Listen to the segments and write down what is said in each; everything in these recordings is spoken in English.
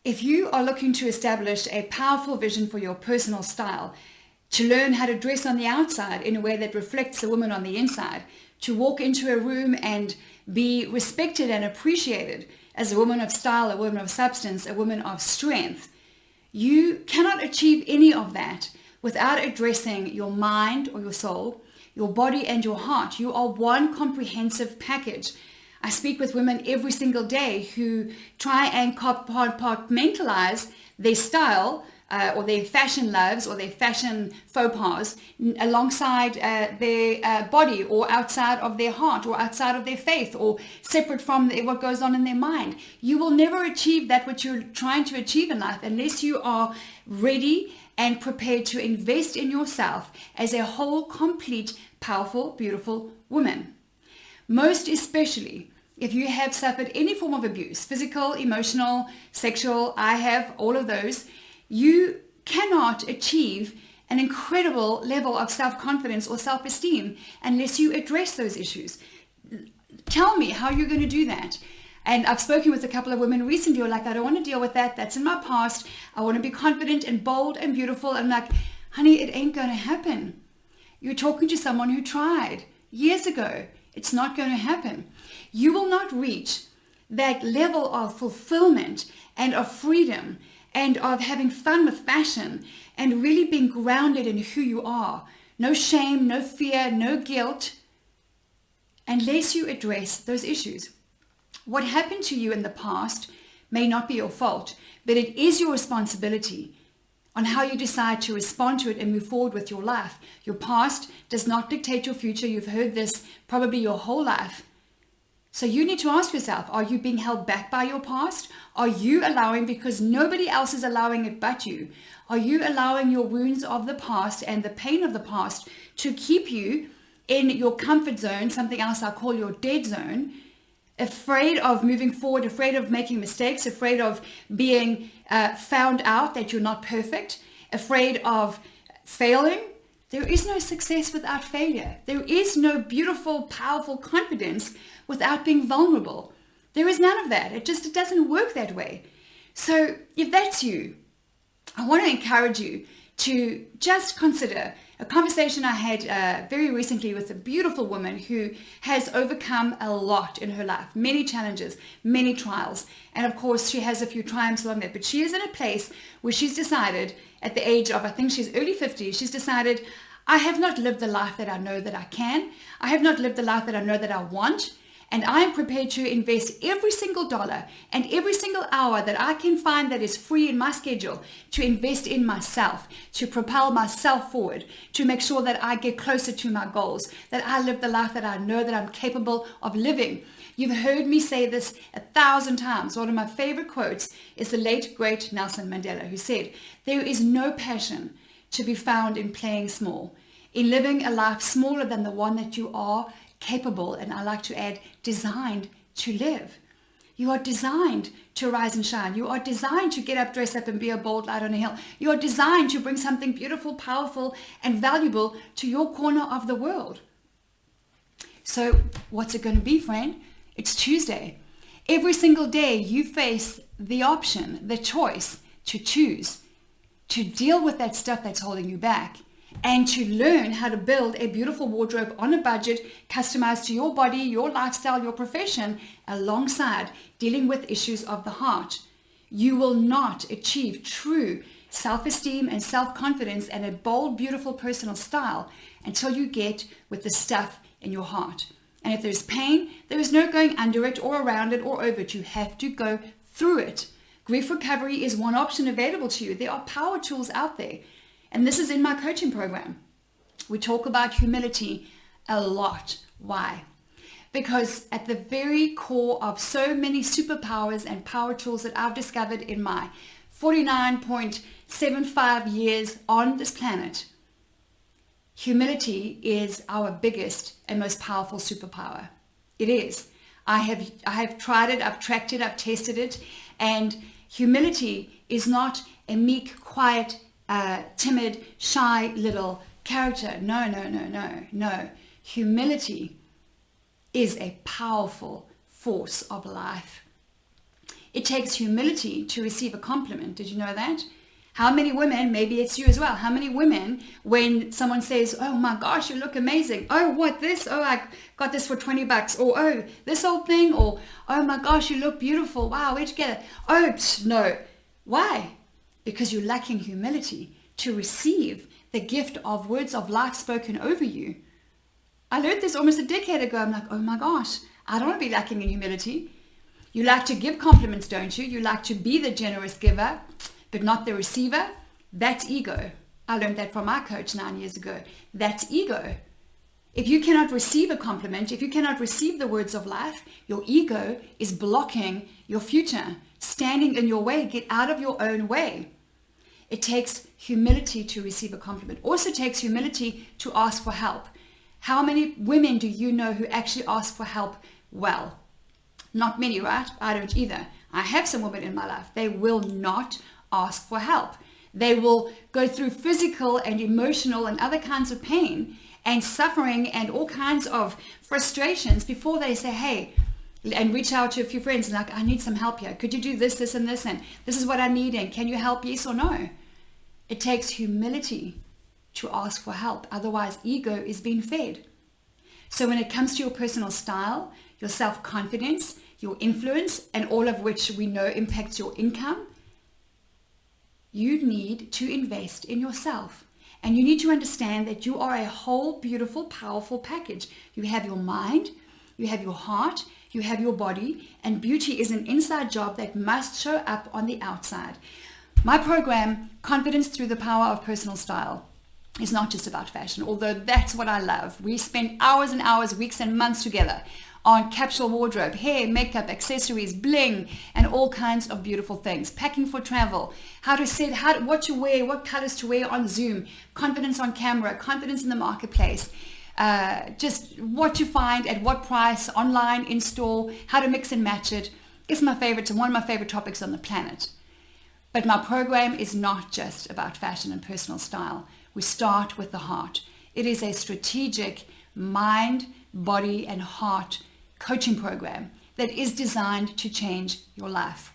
If you are looking to establish a powerful vision for your personal style, to learn how to dress on the outside in a way that reflects the woman on the inside, to walk into a room and be respected and appreciated as a woman of style, a woman of substance, a woman of strength, you cannot achieve any of that without addressing your mind or your soul, your body and your heart. You are one comprehensive package. I speak with women every single day who try and compartmentalize their style or their fashion loves or their fashion faux pas alongside their body or outside of their heart or outside of their faith or separate from what goes on in their mind. You will never achieve that what you're trying to achieve in life unless you are ready and prepared to invest in yourself as a whole, complete, powerful, beautiful woman. Most especially if you have suffered any form of abuse, physical, emotional, sexual, I have all of those, you cannot achieve an incredible level of self-confidence or self-esteem unless you address those issues. Tell me how you're going to do that. And I've spoken with a couple of women recently who are like, I don't want to deal with that. That's in my past. I want to be confident and bold and beautiful. And I'm like, honey, it ain't going to happen. You're talking to someone who tried years ago. It's not going to happen. You will not reach that level of fulfillment and of freedom and of having fun with fashion and really being grounded in who you are. No shame, no fear, no guilt, unless you address those issues. What happened to you in the past may not be your fault, but it is your responsibility on how you decide to respond to it and move forward with your life. Your past does not dictate your future. You've heard this probably your whole life. So you need to ask yourself, are you being held back by your past? Are you allowing, because nobody else is allowing it but you, are you allowing your wounds of the past and the pain of the past to keep you in your comfort zone, something else I call your dead zone, afraid of moving forward, afraid of making mistakes, afraid of being found out that you're not perfect, afraid of failing? There is no success without failure. There is no beautiful, powerful confidence without being vulnerable. There is none of that. It doesn't work that way. So if that's you, I want to encourage you to just consider a conversation I had very recently with a beautiful woman who has overcome a lot in her life, many challenges, many trials. And of course, she has a few triumphs along that. But she is in a place where she's decided at the age of, I think she's early 50s, she's decided, I have not lived the life that I know that I can. I have not lived the life that I know that I want. And I am prepared to invest every single dollar and every single hour that I can find that is free in my schedule to invest in myself, to propel myself forward, to make sure that I get closer to my goals, that I live the life that I know that I'm capable of living. You've heard me say this 1,000 times. One of my favorite quotes is the late, great Nelson Mandela, who said, there is no passion to be found in playing small, in living a life smaller than the one that you are capable, and I like to add, designed to live. You are designed to rise and shine. You are designed to get up, dress up, and be a bold light on a hill. You are designed to bring something beautiful, powerful, and valuable to your corner of the world. So what's it going to be, friend? It's Tuesday. Every single day you face the option, the choice to choose, to deal with that stuff that's holding you back, and to learn how to build a beautiful wardrobe on a budget, customized to your body, your lifestyle, your profession, alongside dealing with issues of the heart. You will not achieve true self-esteem and self-confidence and a bold, beautiful personal style until you get with the stuff in your heart. And if there's pain, there is no going under it or around it or over it. You have to go through it. Grief recovery is one option available to you. There are power tools out there. And this is in my coaching program. We talk about humility a lot. Why? Because at the very core of so many superpowers and power tools that I've discovered in my 49.75 years on this planet, humility is our biggest and most powerful superpower. It is. I have tried it, I've tracked it, I've tested it, and humility is not a meek, quiet, timid, shy little character. No. Humility is a powerful force of life. It takes humility to receive a compliment. Did you know that? How many women, maybe it's you as well, how many women, when someone says, oh my gosh, you look amazing. Oh, what this? Oh, I got this for $20. Or, oh, this old thing. Or, oh my gosh, you look beautiful. Wow, where'd you get it? Oh, no. Why? Because you're lacking humility to receive the gift of words of life spoken over you. I learned this almost a decade ago. I'm like, oh my gosh, I don't want to be lacking in humility. You like to give compliments, don't you? You like to be the generous giver, but not the receiver. That's ego. I learned that from my coach 9 years ago. That's ego. If you cannot receive a compliment, if you cannot receive the words of life, your ego is blocking your future, standing in your way. Get out of your own way. It takes humility to receive a compliment. Also takes humility to ask for help. How many women do you know who actually ask for help well? Not many, right? I don't either. I have some women in my life. They will not ask for help. They will go through physical and emotional and other kinds of pain and suffering and all kinds of frustrations before they say, hey, and reach out to a few friends and like, I need some help here. Could you do this, this, and this? And this is what I need. And can you help? Yes or no? It takes humility to ask for help. Otherwise, ego is being fed. So when it comes to your personal style, your self-confidence, your influence, and all of which we know impacts your income, you need to invest in yourself. And you need to understand that you are a whole, beautiful, powerful package. You have your mind, you have your heart, you have your body, and beauty is an inside job that must show up on the outside. My program, Confidence Through the Power of Personal Style, is not just about fashion, although that's what I love. We spend hours and hours, weeks and months together on capsule wardrobe, hair, makeup, accessories, bling, and all kinds of beautiful things. Packing for travel, how to set, what to wear, what colors to wear on Zoom, confidence on camera, confidence in the marketplace, just what to find at what price, online, in store, how to mix and match it. It's my favorite and one of my favorite topics on the planet. But my program is not just about fashion and personal style. We start with the heart. It is a strategic mind, body, and heart coaching program that is designed to change your life.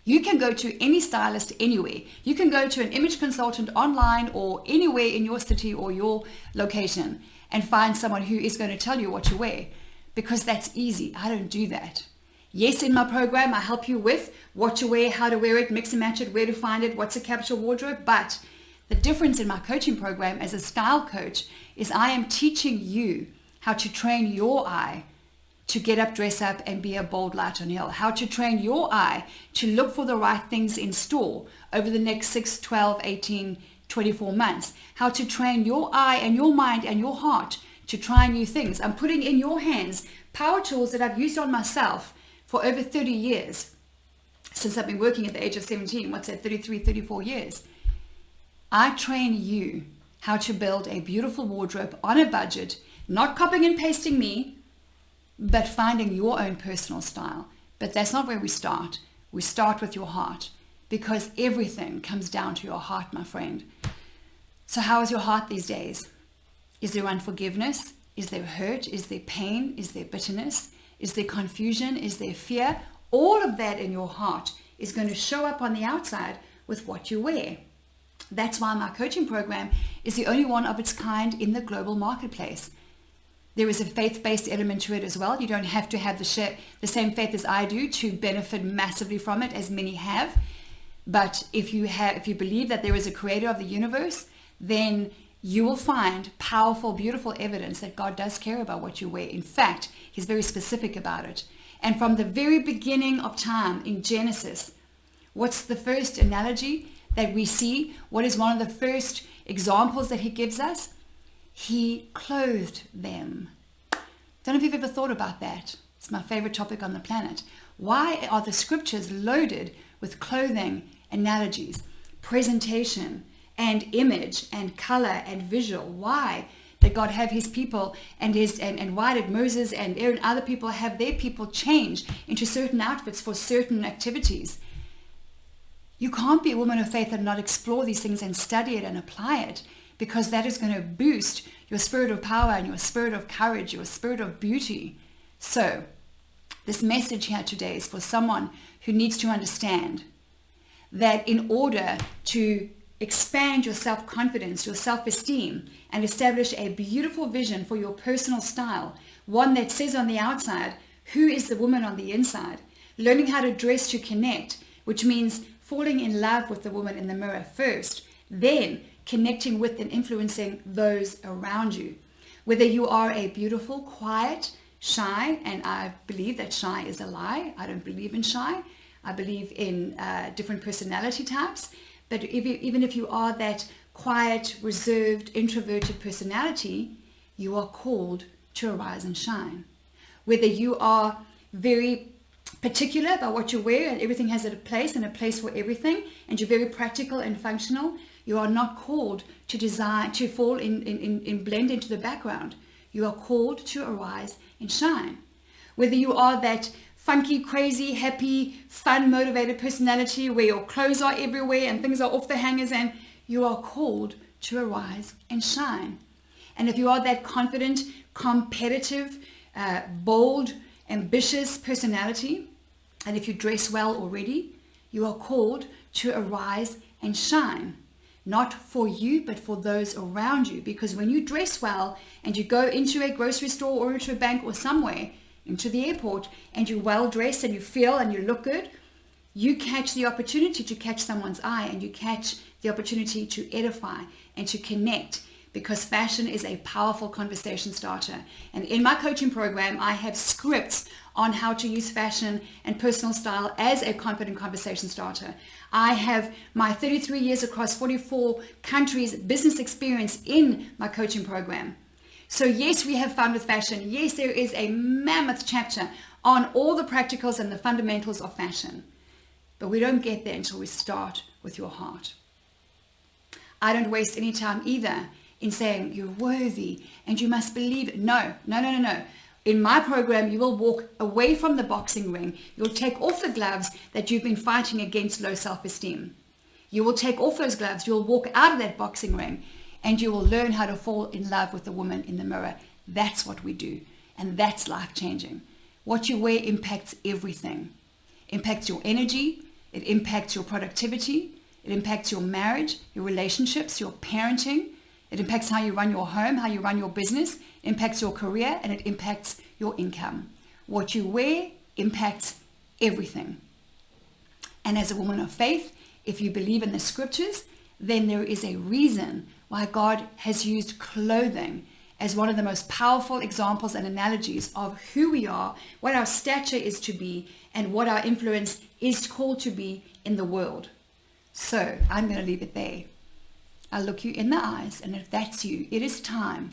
You can go to any stylist anywhere. You can go to an image consultant online or anywhere in your city or your location and find someone who is going to tell you what to wear, because that's easy. I don't do that. Yes, in my program, I help you with what to wear, how to wear it, mix and match it, where to find it, what's a capsule wardrobe. But the difference in my coaching program as a style coach is I am teaching you how to train your eye to get up, dress up, and be a bold light on hill. How to train your eye to look for the right things in store over the next 6, 12, 18, 24 months. How to train your eye and your mind and your heart to try new things. I'm putting in your hands power tools that I've used on myself for over 30 years. Since I've been working at the age of 17, what's that, 33, 34 years. I train you how to build a beautiful wardrobe on a budget, not copying and pasting me, but finding your own personal style. But that's not where we start. We start with your heart, because everything comes down to your heart, my friend. So how is your heart these days? Is there unforgiveness? Is there hurt? Is there pain? Is there bitterness? Is there confusion? Is there fear? All of that in your heart is going to show up on the outside with what you wear. That's why my coaching program is the only one of its kind in the global marketplace. There is a faith-based element to it as well. You don't have to have the same faith as I do to benefit massively from it, as many have. But if you believe that there is a creator of the universe, then you will find powerful, beautiful evidence that God does care about what you wear. In fact, he's very specific about it. And from the very beginning of time in Genesis, what's the first analogy that we see? What is one of the first examples that he gives us? He clothed them. Don't know if you've ever thought about that. It's my favorite topic on the planet. Why are the scriptures loaded with clothing analogies, presentation, and image, and color, and visual? Why did God have his people and why did Moses and Aaron and other people have their people change into certain outfits for certain activities? You can't be a woman of faith and not explore these things and study it and apply it, because that is going to boost your spirit of power and your spirit of courage, your spirit of beauty. So This message here today is for someone who needs to understand that in order to expand your self-confidence, your self-esteem, and establish a beautiful vision for your personal style, one that says on the outside, who is the woman on the inside, learning how to dress to connect, which means falling in love with the woman in the mirror first, then connecting with and influencing those around you. Whether you are a beautiful, quiet, shy, and I believe that shy is a lie. I don't believe in shy. I believe in different personality types. But even if you are that quiet, reserved, introverted personality, you are called to arise and shine. Whether you are very particular about what you wear and everything has a place and a place for everything, and you're very practical and functional, you are not called to desire to fall in blend into the background. You are called to arise and shine. Whether you are that funky, crazy, happy, fun, motivated personality where your clothes are everywhere and things are off the hangers, and you are called to arise and shine. And if you are that confident, competitive, bold, ambitious personality, and if you dress well already, you are called to arise and shine. Not for you, but for those around you. Because when you dress well and you go into a grocery store or into a bank or somewhere, into the airport, and you're well dressed and you feel and you look good, you catch the opportunity to catch someone's eye, and you catch the opportunity to edify and to connect, because fashion is a powerful conversation starter. And in my coaching program, I have scripts on how to use fashion and personal style as a confident conversation starter. I have my 33 years across 44 countries business experience in my coaching program. So yes, we have fun with fashion. Yes, there is a mammoth chapter on all the practicals and the fundamentals of fashion. But we don't get there until we start with your heart. I don't waste any time either in saying you're worthy and you must believe it. No. In my program, you will walk away from the boxing ring. You'll take off the gloves that you've been fighting against low self-esteem. You will take off those gloves. You'll walk out of that boxing ring, and you will learn how to fall in love with the woman in the mirror. That's what we do. And that's life-changing. What you wear impacts everything. It impacts your energy. It impacts your productivity. It impacts your marriage, your relationships, your parenting. It impacts how you run your home, how you run your business. It impacts your career, and it impacts your income. What you wear impacts everything. And as a woman of faith, if you believe in the scriptures, then there is a reason why God has used clothing as one of the most powerful examples and analogies of who we are, what our stature is to be, and what our influence is called to be in the world. So I'm going to leave it there. I'll look you in the eyes, and if that's you, it is time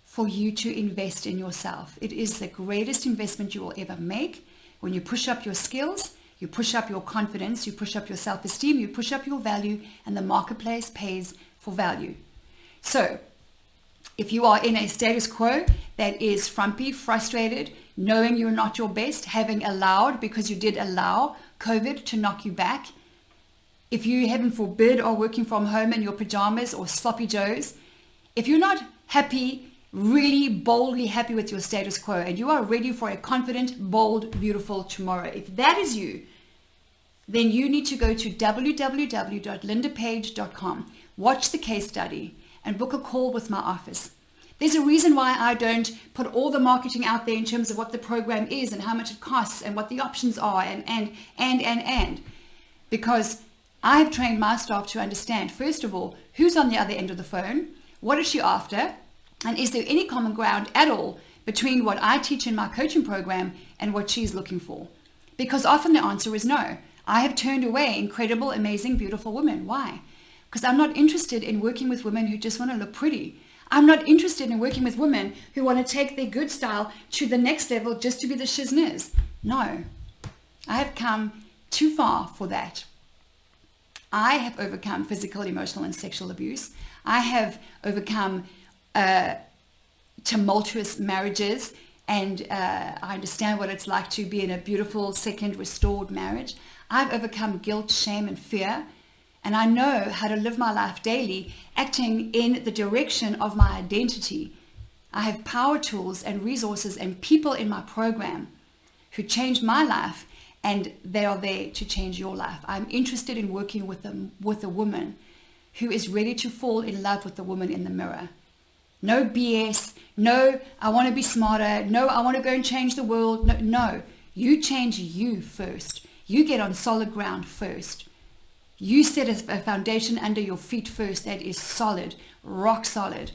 for you to invest in yourself. It is the greatest investment you will ever make. When you push up your skills, you push up your confidence, you push up your self-esteem, you push up your value, and the marketplace pays for value. So if you are in a status quo that is frumpy, frustrated, knowing you're not your best, having allowed, because you did allow COVID to knock you back, if you, heaven forbid, are working from home in your pajamas or sloppy joes, if you're not happy, really boldly happy with your status quo, and you are ready for a confident, bold, beautiful tomorrow, if that is you, then you need to go to www.lindapage.com, watch the case study, and book a call with my office. There's a reason why I don't put all the marketing out there in terms of what the program is and how much it costs and what the options are and because I have trained my staff to understand, first of all, who's on the other end of the phone, what is she after, and is there any common ground at all between what I teach in my coaching program and what she's looking for? Because often the answer is no. I have turned away incredible, amazing, beautiful women. Why? Because I'm not interested in working with women who just want to look pretty. I'm not interested in working with women who want to take their good style to the next level just to be the shizness. No, I have come too far for that. I have overcome physical, emotional, and sexual abuse. I have overcome tumultuous marriages, and I understand what it's like to be in a beautiful, second, restored marriage. I've overcome guilt, shame, and fear, and I know how to live my life daily, acting in the direction of my identity. I have power tools and resources and people in my program who changed my life, and they are there to change your life. I'm interested in working with a woman who is ready to fall in love with the woman in the mirror. No BS. No, I want to be smarter. No, I want to go and change the world. No, you change you first. You get on solid ground first. You set a foundation under your feet first that is solid, rock solid.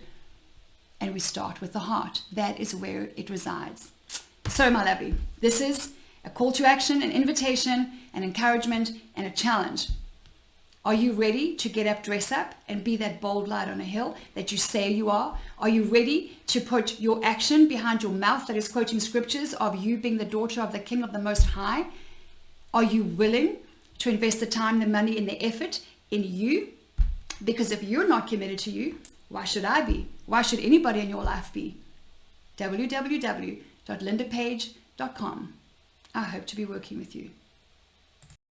And we start with the heart. That is where it resides. So, my lovely, this is a call to action, an invitation, an encouragement, and a challenge. Are you ready to get up, dress up, and be that bold light on a hill that you say you are? Are you ready to put your action behind your mouth that is quoting scriptures of you being the daughter of the King of the Most High? Are you willing to invest the time, the money, and the effort in you? Because if you're not committed to you, why should I be? Why should anybody in your life be? www.lindapage.com. I hope to be working with you.